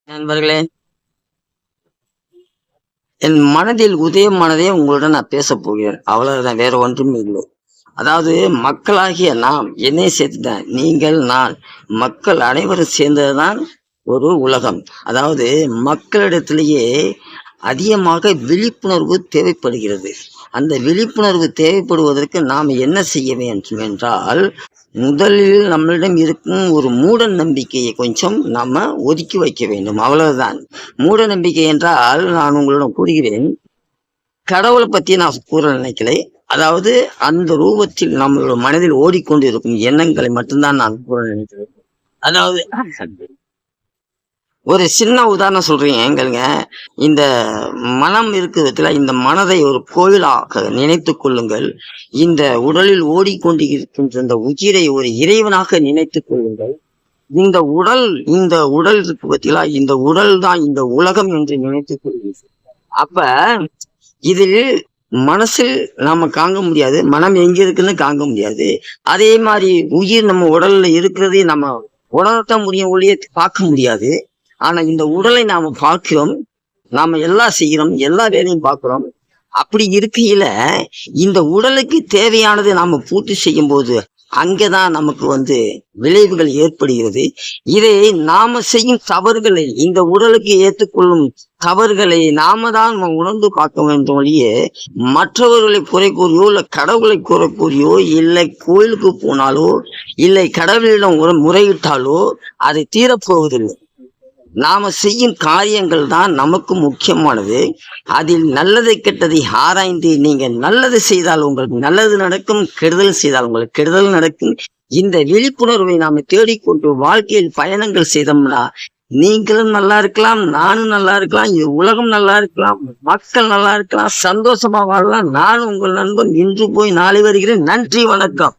நண்பர்களே, என் மனதில் உதயமானதே உங்களுடன் நான் பேசப் போகிறேன். அவ்வளவுதான், வேற ஒன்றும் இல்லை. அதாவது மக்களாகிய நாம், என்னை சேர்த்துதான், நீங்கள், நான், மக்கள் அனைவரும் சேர்ந்ததுதான் ஒரு உலகம். அதாவது மக்களிடத்திலேயே அதிகமாக விழிப்புணர்வு தேவைப்படுகிறது. அந்த விழிப்புணர்வு தேவைப்படுவதற்கு நாம் என்ன செய்ய வேண்டும் என்றால், முதலில் நம்மளிடம் இருக்கும் ஒரு மூட நம்பிக்கையை கொஞ்சம் நம்ம ஒதுக்கி வைக்க வேண்டும். அவ்வளவுதான். மூட நம்பிக்கை என்றால் நான் உங்களிடம் கூறுகிறேன், கடவுளை பத்தி நான் கூற நினைக்கலை. அதாவது அந்த ரூபத்தில் நம்மளோட மனதில் ஓடிக்கொண்டு இருக்கும் எண்ணங்களை மட்டும்தான் நான் கூற நினைக்கிறேன். அதாவது ஒரு சின்ன உதாரணம் சொல்றேன் ஏங்களுங்க. இந்த மனம் இருக்கிறதுல இந்த மனதை ஒரு கோயிலாக நினைத்து கொள்ளுங்கள். இந்த உடலில் ஓடிக்கொண்டு இருக்கின்ற இந்த உயிரை ஒரு இறைவனாக நினைத்துக் கொள்ளுங்கள். இந்த உடல் இருக்கு பத்திலா, இந்த உடல் தான் இந்த உலகம் என்று நினைத்துக் கொள்ளுங்கள். அப்ப இதில் மனசு நாம காங்க முடியாது, மனம் எங்க இருக்குன்னு காங்க முடியாது. அதே மாதிரி உயிர் நம்ம உடல்ல இருக்கிறதே நம்ம உணரத்தான் முடியும், ஒளிய பார்க்க முடியாது. ஆனா இந்த உடலை நாம பார்க்கிறோம், நாம எல்லாம் செய்கிறோம், எல்லா வேலையும் பார்க்கிறோம். அப்படி இருக்கையில இந்த உடலுக்கு தேவையானதை நாம பூர்த்தி செய்யும் போது அங்கதான் நமக்கு விளைவுகள் ஏற்படுகிறது. இதை நாம செய்யும் தவறுகளை, இந்த உடலுக்கு ஏற்றுக்கொள்ளும் தவறுகளை நாம தான் உணர்ந்து பார்க்க வேண்டும் ஒழிய மற்றவர்களை குறை கூறியோ இல்ல கடவுளை குறை கூறியோ இல்லை கோயிலுக்கு போனாலோ இல்லை கடவுளிடம் முறையிட்டாலோ அதை தீரப்போவதில்லை. நாம செய்யும் காரியங்கள் தான் நமக்கு முக்கியமானது. அதில் நல்லதை கெட்டதை ஆராய்ந்து நீங்க நல்லது செய்தால் உங்களுக்கு நல்லது நடக்கும், கெடுதல் செய்தால் உங்களுக்கு கெடுதல் நடக்கும். இந்த விழிப்புணர்வை நாம தேடிக்கொண்டு வாழ்க்கையில் பயணங்கள் செய்தோம்னா நீங்களும் நல்லா இருக்கலாம், நானும் நல்லா இருக்கலாம், இந்த உலகம் நல்லா இருக்கலாம், மக்கள் நல்லா இருக்கலாம், சந்தோஷமா வாழலாம். நானும் உங்கள் நண்பன் இன்று போய் நாளை வருகிறேன். நன்றி, வணக்கம்.